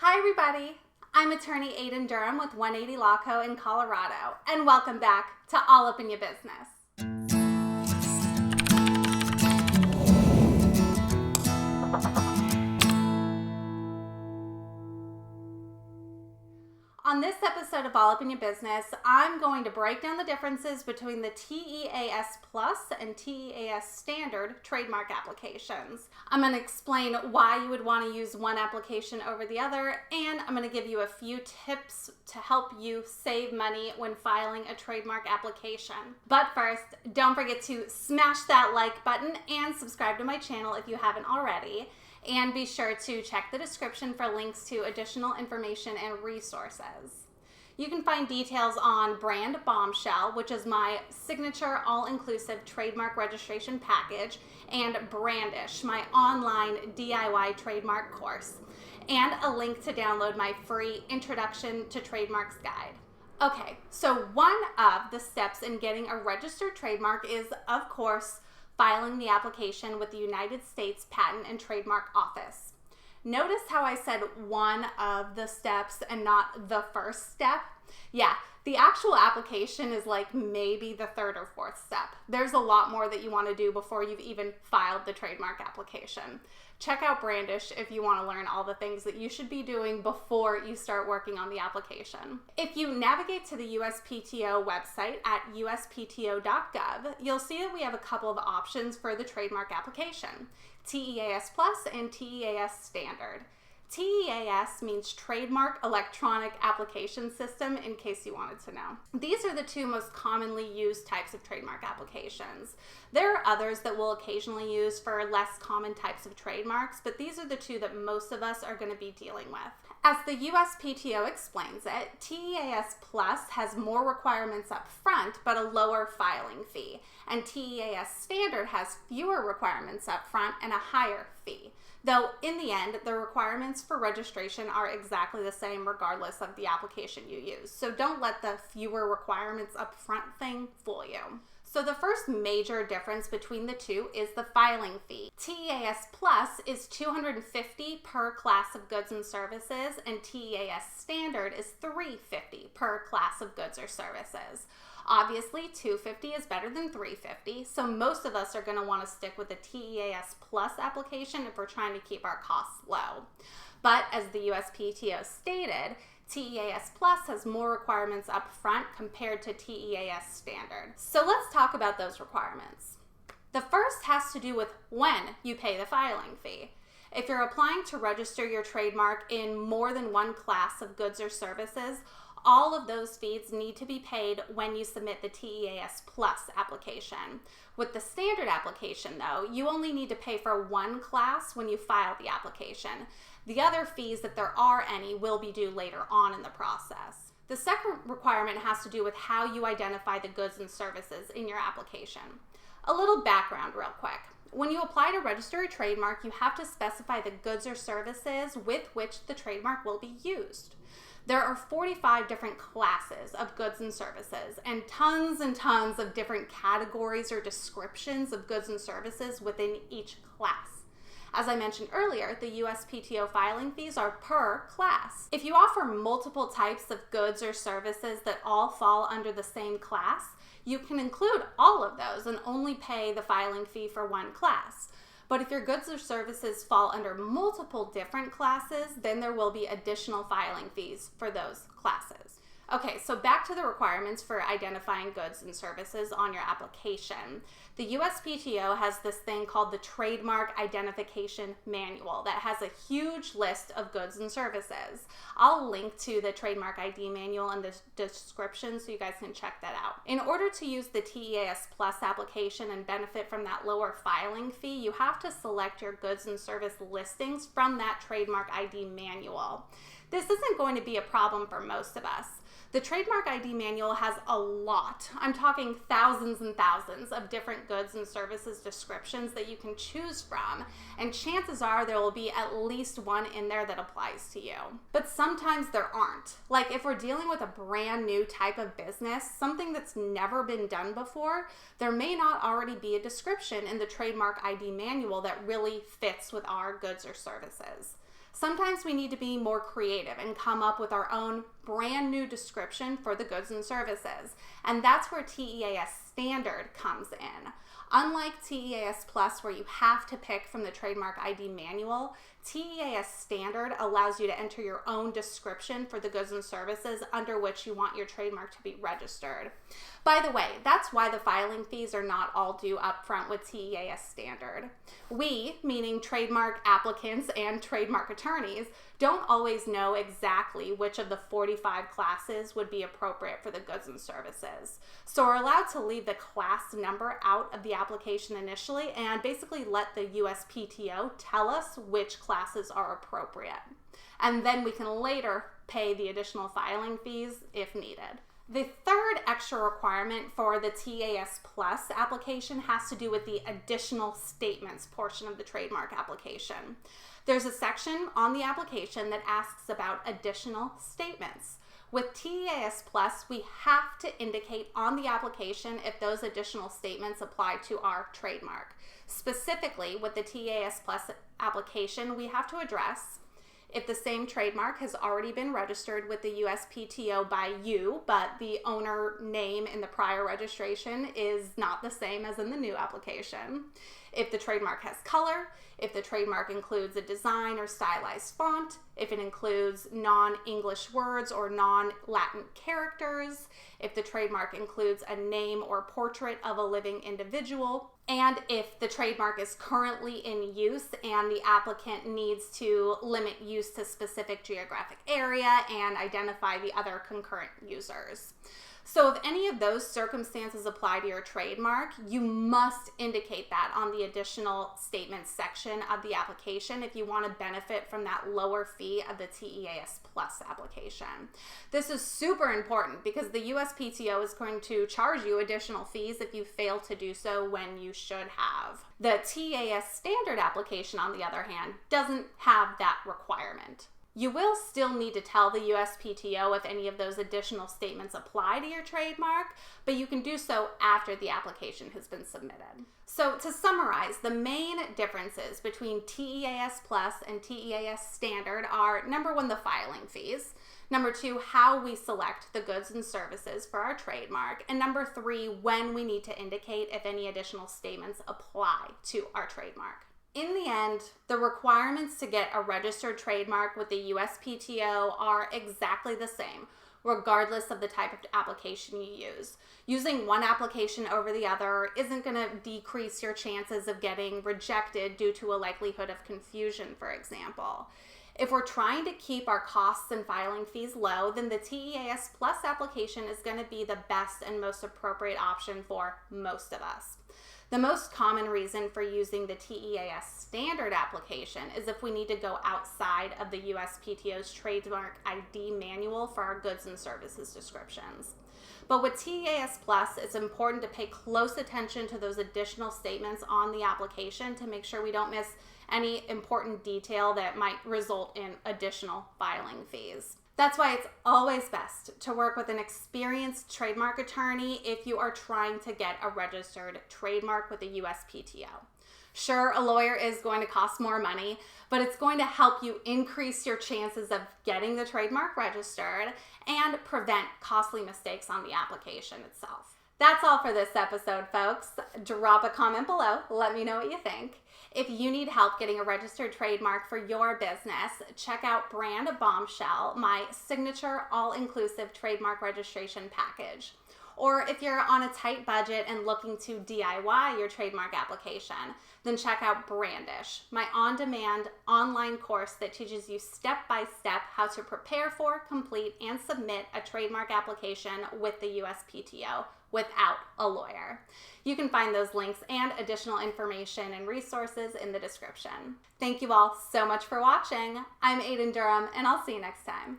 Hi everybody, I'm attorney Aiden Durham with 180 Law Co. in Colorado, and welcome back to All Up in Your Business. On this episode of All Up in Your Business, I'm going to break down the differences between the TEAS Plus and TEAS Standard trademark applications. I'm going to explain why you would want to use one application over the other, and I'm going to give you a few tips to help you save money when filing a trademark application. But first, don't forget to smash that like button and subscribe to my channel if you haven't already. And be sure to check the description for links to additional information and resources. You can find details on Brand Bombshell, which is my signature all-inclusive trademark registration package, and Brandish, my online DIY trademark course, and a link to download my free Introduction to Trademarks guide. Okay, so one of the steps in getting a registered trademark is, of course, filing the application with the United States Patent and Trademark Office. Notice how I said one of the steps and not the first step? Yeah, the actual application is like maybe the third or fourth step. There's a lot more that you want to do before you've even filed the trademark application. Check out Brandish if you want to learn all the things that you should be doing before you start working on the application. If you navigate to the USPTO website at uspto.gov, you'll see that we have a couple of options for the trademark application: TEAS Plus and TEAS Standard. TEAS means Trademark Electronic Application System, in case you wanted to know. These are the two most commonly used types of trademark applications. There are others that we'll occasionally use for less common types of trademarks, but these are the two that most of us are going to be dealing with. As the USPTO explains it, TEAS Plus has more requirements up front, but a lower filing fee, and TEAS Standard has fewer requirements up front and a higher fee. Though in the end, the requirements for registration are exactly the same regardless of the application you use. So don't let the fewer requirements up front thing fool you. So the first major difference between the two is the filing fee. TEAS Plus is $250 per class of goods and services, and TEAS Standard is $350 per class of goods or services. Obviously, $250 is better than $350, so most of us are going to want to stick with the TEAS Plus application if we're trying to keep our costs low. But as the USPTO stated, TEAS Plus has more requirements up front compared to TEAS Standard. So let's talk about those requirements. The first has to do with when you pay the filing fee. If you're applying to register your trademark in more than one class of goods or services, all of those fees need to be paid when you submit the TEAS Plus application. With the standard application, though, you only need to pay for one class when you file the application. The other fees, if there are any, will be due later on in the process. The second requirement has to do with how you identify the goods and services in your application. A little background real quick. When you apply to register a trademark, you have to specify the goods or services with which the trademark will be used. There are 45 different classes of goods and services and tons of different categories or descriptions of goods and services within each class. As I mentioned earlier, the USPTO filing fees are per class. If you offer multiple types of goods or services that all fall under the same class, you can include all of those and only pay the filing fee for one class. But if your goods or services fall under multiple different classes, then there will be additional filing fees for those classes. Okay, so back to the requirements for identifying goods and services on your application. The USPTO has this thing called the Trademark Identification Manual that has a huge list of goods and services. I'll link to the Trademark ID Manual in the description so you guys can check that out. In order to use the TEAS Plus application and benefit from that lower filing fee, you have to select your goods and service listings from that Trademark ID Manual. This isn't going to be a problem for most of us. The Trademark ID Manual has a lot, I'm talking thousands and thousands of different goods and services descriptions that you can choose from, and chances are there will be at least one in there that applies to you. But sometimes there aren't. Like if we're dealing with a brand new type of business, something that's never been done before, there may not already be a description in the Trademark ID Manual that really fits with our goods or services. Sometimes we need to be more creative and come up with our own brand new description for the goods and services. And that's where TEAS standard comes in. Unlike TEAS Plus, where you have to pick from the Trademark ID manual, TEAS standard allows you to enter your own description for the goods and services under which you want your trademark to be registered. By the way, that's why the filing fees are not all due upfront with TEAS standard. We, meaning trademark applicants and trademark attorneys, don't always know exactly which of the 45 classes would be appropriate for the goods and services. So we're allowed to leave the class number out of the application initially and basically let the USPTO tell us which classes are appropriate. And then we can later pay the additional filing fees if needed. The third extra requirement for the TEAS Plus application has to do with the additional statements portion of the trademark application. There's a section on the application that asks about additional statements. With TEAS Plus, we have to indicate on the application if those additional statements apply to our trademark. Specifically, with the TEAS Plus application, we have to address if the same trademark has already been registered with the USPTO by you, but the owner name in the prior registration is not the same as in the new application. If the trademark has color, if the trademark includes a design or stylized font, if it includes non-English words or non-Latin characters, if the trademark includes a name or portrait of a living individual, and if the trademark is currently in use and the applicant needs to limit use to specific geographic area and identify the other concurrent users. So if any of those circumstances apply to your trademark, you must indicate that on the additional statements section of the application if you want to benefit from that lower fee of the TEAS Plus application. This is super important because the USPTO is going to charge you additional fees if you fail to do so when you should have. The TEAS standard application, on the other hand, doesn't have that requirement. You will still need to tell the USPTO if any of those additional statements apply to your trademark, but you can do so after the application has been submitted. So to summarize, the main differences between TEAS Plus and TEAS Standard are, number one, the filing fees, number two, how we select the goods and services for our trademark, and number three, when we need to indicate if any additional statements apply to our trademark. In the end, the requirements to get a registered trademark with the USPTO are exactly the same, regardless of the type of application you use. Using one application over the other isn't going to decrease your chances of getting rejected due to a likelihood of confusion, for example. If we're trying to keep our costs and filing fees low, then the TEAS Plus application is going to be the best and most appropriate option for most of us. The most common reason for using the TEAS standard application is if we need to go outside of the USPTO's Trademark ID manual for our goods and services descriptions. But with TEAS Plus, it's important to pay close attention to those additional statements on the application to make sure we don't miss any important detail that might result in additional filing fees. That's why it's always best to work with an experienced trademark attorney if you are trying to get a registered trademark with the USPTO. Sure, a lawyer is going to cost more money, but it's going to help you increase your chances of getting the trademark registered and prevent costly mistakes on the application itself. That's all for this episode, folks. Drop a comment below. Let me know what you think. If you need help getting a registered trademark for your business, check out Brand Bombshell, my signature all-inclusive trademark registration package. Or if you're on a tight budget and looking to DIY your trademark application, then check out Brandish, my on-demand online course that teaches you step-by-step how to prepare for, complete, and submit a trademark application with the USPTO without a lawyer. You can find those links and additional information and resources in the description. Thank you all so much for watching. I'm Aiden Durham, and I'll see you next time.